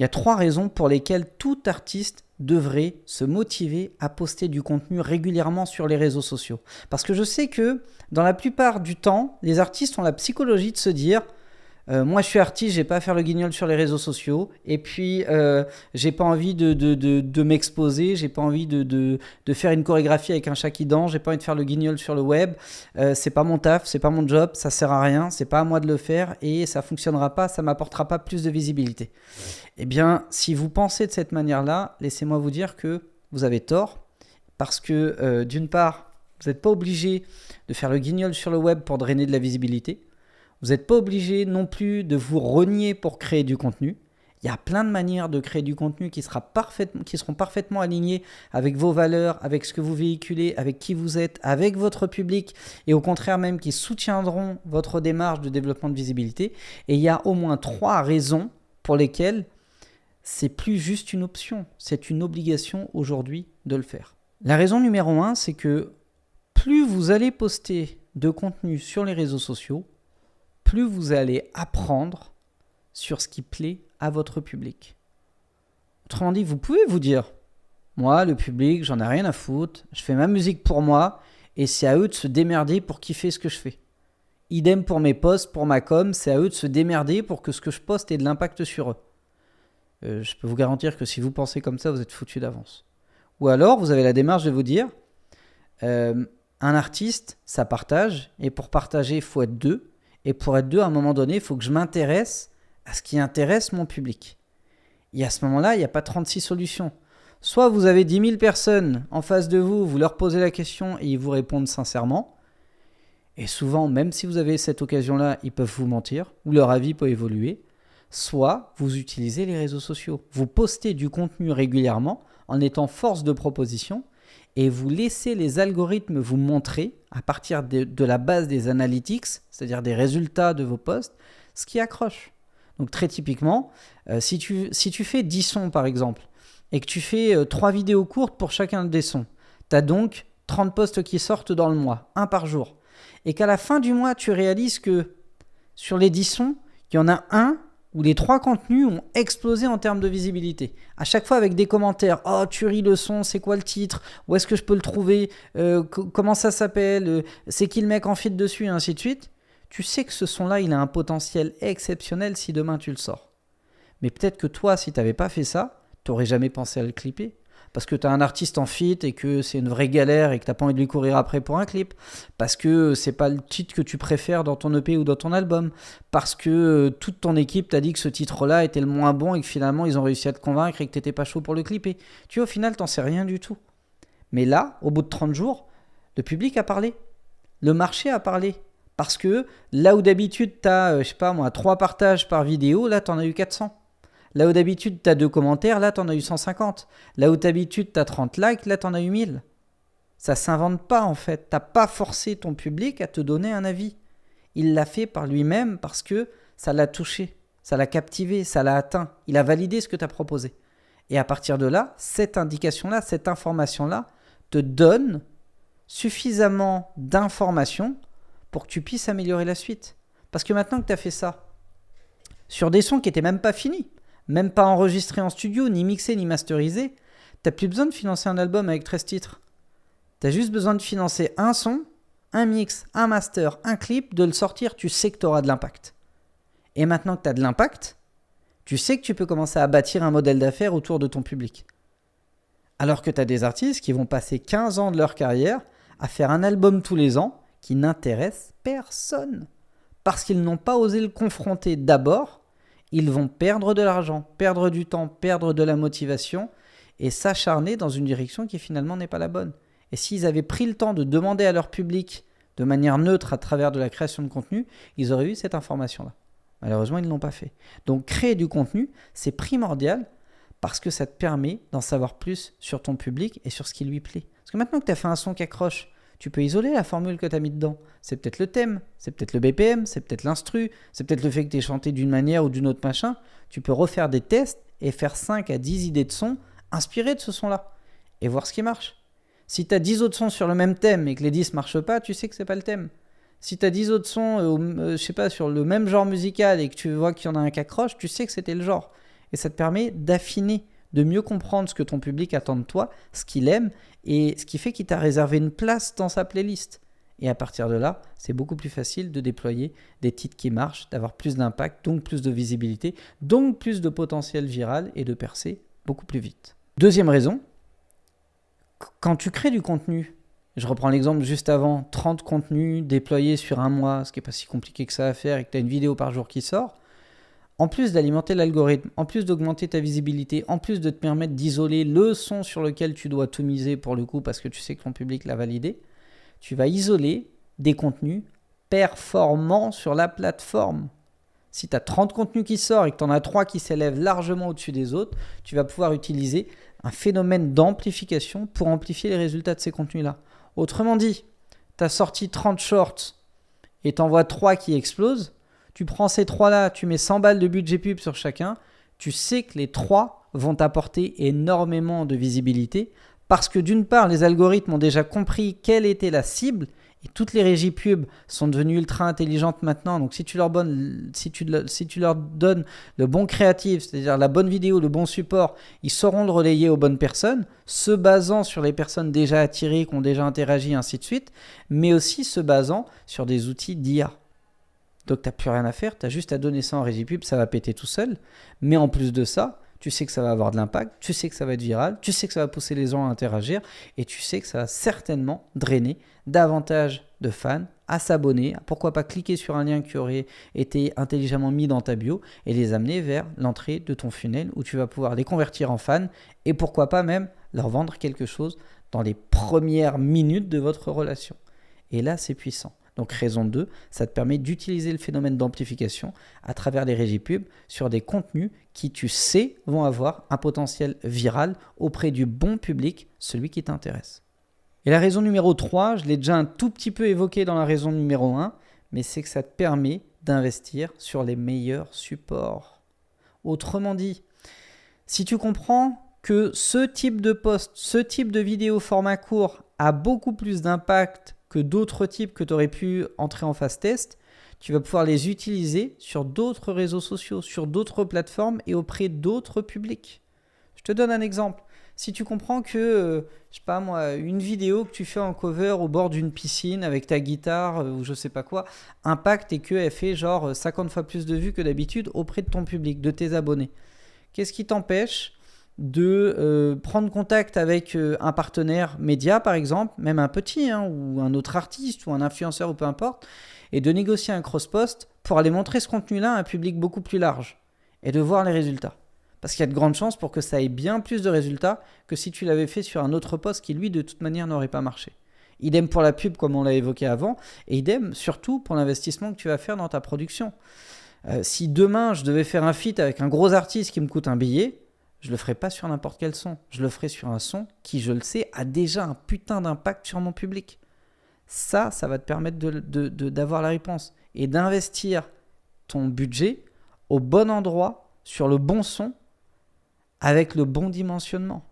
Il y a 3 raisons pour lesquelles tout artiste devrait se motiver à poster du contenu régulièrement sur les réseaux sociaux. Parce que je sais que dans la plupart du temps, les artistes ont la psychologie de se dire moi je suis artiste, j'ai pas à faire le guignol sur les réseaux sociaux, et puis j'ai pas envie de m'exposer, j'ai pas envie de faire une chorégraphie avec un chat qui danse, j'ai pas envie de faire le guignol sur le web, c'est pas mon taf, c'est pas mon job, ça sert à rien, c'est pas à moi de le faire et ça fonctionnera pas, ça m'apportera pas plus de visibilité. Eh bien, si vous pensez de cette manière-là, laissez-moi vous dire que vous avez tort, parce que d'une part, vous n'êtes pas obligé de faire le guignol sur le web pour drainer de la visibilité. Vous n'êtes pas obligé non plus de vous renier pour créer du contenu. Il y a plein de manières de créer du contenu qui seront parfaitement alignées avec vos valeurs, avec ce que vous véhiculez, avec qui vous êtes, avec votre public, et au contraire même qui soutiendront votre démarche de développement de visibilité. Et il y a au moins 3 raisons pour lesquelles c'est plus juste une option, c'est une obligation aujourd'hui de le faire. La raison numéro 1, c'est que plus vous allez poster de contenu sur les réseaux sociaux, plus vous allez apprendre sur ce qui plaît à votre public. Autrement dit, vous pouvez vous dire, moi, le public, j'en ai rien à foutre, je fais ma musique pour moi, et c'est à eux de se démerder pour kiffer ce que je fais. Idem pour mes posts, pour ma com, c'est à eux de se démerder pour que ce que je poste ait de l'impact sur eux. Je peux vous garantir que si vous pensez comme ça, vous êtes foutu d'avance. Ou alors, vous avez la démarche de vous dire, un artiste, ça partage, et pour partager, il faut être 2. Et pour être 2, à un moment donné, il faut que je m'intéresse à ce qui intéresse mon public. Et à ce moment-là, il n'y a pas 36 solutions. Soit vous avez 10 000 personnes en face de vous, vous leur posez la question et ils vous répondent sincèrement. Et souvent, même si vous avez cette occasion-là, ils peuvent vous mentir ou leur avis peut évoluer. Soit vous utilisez les réseaux sociaux. Vous postez du contenu régulièrement en étant force de proposition et vous laissez les algorithmes vous montrer, à partir de la base des analytics, c'est-à-dire des résultats de vos posts, ce qui accroche. Donc très typiquement, si tu fais 10 sons par exemple, et que tu fais 3 vidéos courtes pour chacun des sons, tu as donc 30 posts qui sortent dans le mois, 1 par jour. Et qu'à la fin du mois, tu réalises que sur les 10 sons, il y en a un où les 3 contenus ont explosé en termes de visibilité. À chaque fois avec des commentaires. « Oh, tu ris le son, c'est quoi le titre ? Où est-ce que je peux le trouver ? Comment ça s'appelle ? C'est qui le mec en feat dessus ?» et ainsi de suite. Tu sais que ce son-là, il a un potentiel exceptionnel si demain tu le sors. Mais peut-être que toi, si tu n'avais pas fait ça, tu n'aurais jamais pensé à le clipper. Parce que tu as un artiste en feat et que c'est une vraie galère et que tu n'as pas envie de lui courir après pour un clip. Parce que c'est pas le titre que tu préfères dans ton EP ou dans ton album. Parce que toute ton équipe t'a dit que ce titre-là était le moins bon et que finalement ils ont réussi à te convaincre et que tu n'étais pas chaud pour le clipper. Tu vois, au final, tu n'en sais rien du tout. Mais là, au bout de 30 jours, le public a parlé. Le marché a parlé. Parce que là où d'habitude tu as, 3 partages par vidéo, là tu en as eu 400. Là où d'habitude, tu as 2 commentaires, là, tu en as eu 150. Là où d'habitude, tu as 30 likes, là, tu en as eu 1000. Ça ne s'invente pas, en fait. Tu n'as pas forcé ton public à te donner un avis. Il l'a fait par lui-même parce que ça l'a touché, ça l'a captivé, ça l'a atteint. Il a validé ce que tu as proposé. Et à partir de là, cette indication-là, cette information-là, te donne suffisamment d'informations pour que tu puisses améliorer la suite. Parce que maintenant que tu as fait ça, sur des sons qui n'étaient même pas finis, même pas enregistré en studio, ni mixé, ni masterisé, t'as plus besoin de financer un album avec 13 titres. T'as juste besoin de financer un son, un mix, un master, un clip, de le sortir, tu sais que t'auras de l'impact. Et maintenant que t'as de l'impact, tu sais que tu peux commencer à bâtir un modèle d'affaires autour de ton public. Alors que t'as des artistes qui vont passer 15 ans de leur carrière à faire un album tous les ans qui n'intéresse personne. Parce qu'ils n'ont pas osé le confronter d'abord. Ils vont perdre de l'argent, perdre du temps, perdre de la motivation et s'acharner dans une direction qui finalement n'est pas la bonne. Et s'ils avaient pris le temps de demander à leur public de manière neutre à travers de la création de contenu, ils auraient eu cette information-là. Malheureusement, ils ne l'ont pas fait. Donc créer du contenu, c'est primordial parce que ça te permet d'en savoir plus sur ton public et sur ce qui lui plaît. Parce que maintenant que tu as fait un son qui accroche, tu peux isoler la formule que tu as mis dedans. C'est peut-être le thème, c'est peut-être le BPM, c'est peut-être l'instru, c'est peut-être le fait que tu aies chanté d'une manière ou d'une autre machin. Tu peux refaire des tests et faire 5 à 10 idées de sons inspirées de ce son-là et voir ce qui marche. Si tu as 10 autres sons sur le même thème et que les 10 ne marchent pas, tu sais que ce n'est pas le thème. Si tu as 10 autres sons sur le même genre musical et que tu vois qu'il y en a un qui accroche, tu sais que c'était le genre. et ça te permet d'affiner, de mieux comprendre ce que ton public attend de toi, ce qu'il aime et ce qui fait qu'il t'a réservé une place dans sa playlist. Et à partir de là, c'est beaucoup plus facile de déployer des titres qui marchent, d'avoir plus d'impact, donc plus de visibilité, donc plus de potentiel viral et de percer beaucoup plus vite. Deuxième raison, quand tu crées du contenu, je reprends l'exemple juste avant, 30 contenus déployés sur un mois, ce qui n'est pas si compliqué que ça à faire et que tu as une vidéo par jour qui sort, en plus d'alimenter l'algorithme, en plus d'augmenter ta visibilité, en plus de te permettre d'isoler le son sur lequel tu dois tout miser pour le coup parce que tu sais que ton public l'a validé, tu vas isoler des contenus performants sur la plateforme. Si tu as 30 contenus qui sortent et que tu en as 3 qui s'élèvent largement au-dessus des autres, tu vas pouvoir utiliser un phénomène d'amplification pour amplifier les résultats de ces contenus-là. Autrement dit, tu as sorti 30 shorts et tu en vois 3 qui explosent. Tu prends ces 3-là, tu mets 100 balles de budget pub sur chacun. Tu sais que les 3 vont t'apporter énormément de visibilité parce que d'une part, les algorithmes ont déjà compris quelle était la cible et toutes les régies pub sont devenues ultra intelligentes maintenant. Donc si tu leur donnes le bon créatif, c'est-à-dire la bonne vidéo, le bon support, ils sauront le relayer aux bonnes personnes, se basant sur les personnes déjà attirées, qui ont déjà interagi, ainsi de suite, mais aussi se basant sur des outils d'IA. Donc tu n'as plus rien à faire, tu as juste à donner ça en régie pub, ça va péter tout seul. Mais en plus de ça, tu sais que ça va avoir de l'impact, tu sais que ça va être viral, tu sais que ça va pousser les gens à interagir et tu sais que ça va certainement drainer davantage de fans à s'abonner, à pourquoi pas cliquer sur un lien qui aurait été intelligemment mis dans ta bio et les amener vers l'entrée de ton funnel où tu vas pouvoir les convertir en fans et pourquoi pas même leur vendre quelque chose dans les premières minutes de votre relation. Et là, c'est puissant. Donc raison 2, ça te permet d'utiliser le phénomène d'amplification à travers les régies pub sur des contenus qui, tu sais, vont avoir un potentiel viral auprès du bon public, celui qui t'intéresse. Et la raison numéro 3, je l'ai déjà un tout petit peu évoqué dans la raison numéro 1, mais c'est que ça te permet d'investir sur les meilleurs supports. Autrement dit, si tu comprends que ce type de post, ce type de vidéo format court a beaucoup plus d'impact que d'autres types que tu aurais pu entrer en phase test, tu vas pouvoir les utiliser sur d'autres réseaux sociaux, sur d'autres plateformes et auprès d'autres publics. Je te donne un exemple. Si tu comprends que, je sais pas moi, une vidéo que tu fais en cover au bord d'une piscine avec ta guitare ou je sais pas quoi, impacte et qu'elle fait genre 50 fois plus de vues que d'habitude auprès de ton public, de tes abonnés. Qu'est-ce qui t'empêche de prendre contact avec un partenaire média par exemple, même un petit ou un autre artiste ou un influenceur ou peu importe, et de négocier un cross-post pour aller montrer ce contenu-là à un public beaucoup plus large et de voir les résultats. Parce qu'il y a de grandes chances pour que ça ait bien plus de résultats que si tu l'avais fait sur un autre post qui lui de toute manière n'aurait pas marché. Idem pour la pub comme on l'a évoqué avant, et idem surtout pour l'investissement que tu vas faire dans ta production. Si demain je devais faire un feat avec un gros artiste qui me coûte un billet, je le ferai pas sur n'importe quel son. Je le ferai sur un son qui, je le sais, a déjà un putain d'impact sur mon public. Ça va te permettre d'avoir la réponse et d'investir ton budget au bon endroit, sur le bon son, avec le bon dimensionnement.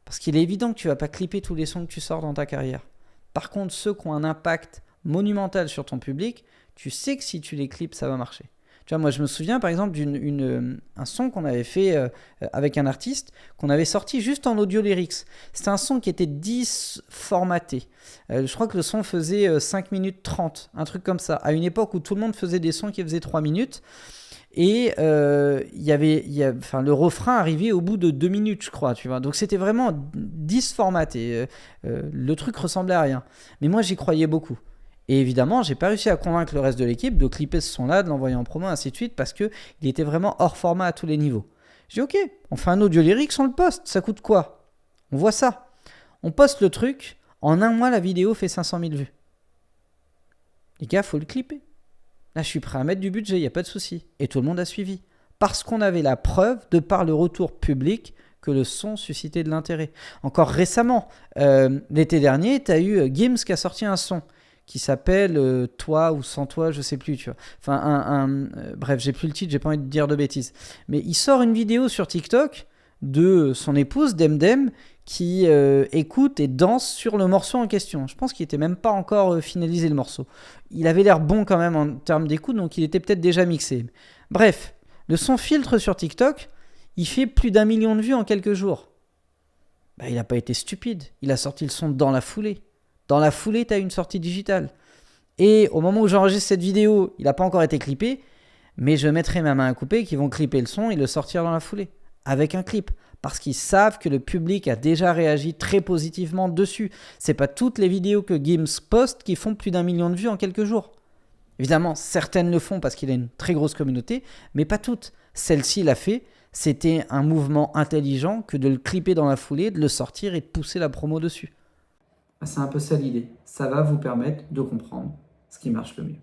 Parce qu'il est évident que tu ne vas pas clipper tous les sons que tu sors dans ta carrière. Par contre, ceux qui ont un impact monumental sur ton public, tu sais que si tu les clips, ça va marcher. Tu vois, moi, je me souviens par exemple d'un son qu'on avait fait avec un artiste, qu'on avait sorti juste en audio lyrics. C'était un son qui était 10 formaté. Je crois que le son faisait 5 minutes 30, un truc comme ça, à une époque où tout le monde faisait des sons qui faisaient 3 minutes. Et le refrain arrivait au bout de 2 minutes, je crois. Tu vois. Donc c'était vraiment 10 formaté. Le truc ressemblait à rien. Mais moi, j'y croyais beaucoup. Et évidemment, j'ai pas réussi à convaincre le reste de l'équipe de clipper ce son-là, de l'envoyer en promo, ainsi de suite, parce qu'il était vraiment hors format à tous les niveaux. J'ai dit, ok, on fait un audio lyrics, on le poste, ça coûte quoi? On voit ça. On poste le truc, en un mois, la vidéo fait 500 000 vues. Les gars, faut le clipper. Là, je suis prêt à mettre du budget, il n'y a pas de souci. Et tout le monde a suivi. Parce qu'on avait la preuve, de par le retour public, que le son suscitait de l'intérêt. Encore récemment, l'été dernier, tu as eu Gims qui a sorti un son qui s'appelle Toi ou Sans Toi, je sais plus, tu vois. Enfin, bref, j'ai plus le titre, j'ai pas envie de dire de bêtises. Mais il sort une vidéo sur TikTok de son épouse, Demdem, qui écoute et danse sur le morceau en question. Je pense qu'il était même pas encore finalisé le morceau. Il avait l'air bon quand même en termes d'écoute, donc il était peut-être déjà mixé. Bref, le son filtre sur TikTok, il fait plus d'1 million de vues en quelques jours. Bah, il n'a pas été stupide. Il a sorti le son dans la foulée. Dans la foulée, tu as une sortie digitale. Et au moment où j'enregistre cette vidéo, il n'a pas encore été clippé, mais je mettrai ma main à couper qu'ils vont clipper le son et le sortir dans la foulée, avec un clip. Parce qu'ils savent que le public a déjà réagi très positivement dessus. C'est pas toutes les vidéos que Gims poste qui font plus d'1 million de vues en quelques jours. Évidemment, certaines le font parce qu'il a une très grosse communauté, mais pas toutes. Celle-ci l'a fait. C'était un mouvement intelligent que de le clipper dans la foulée, de le sortir et de pousser la promo dessus. C'est un peu ça l'idée. Ça va vous permettre de comprendre ce qui marche le mieux.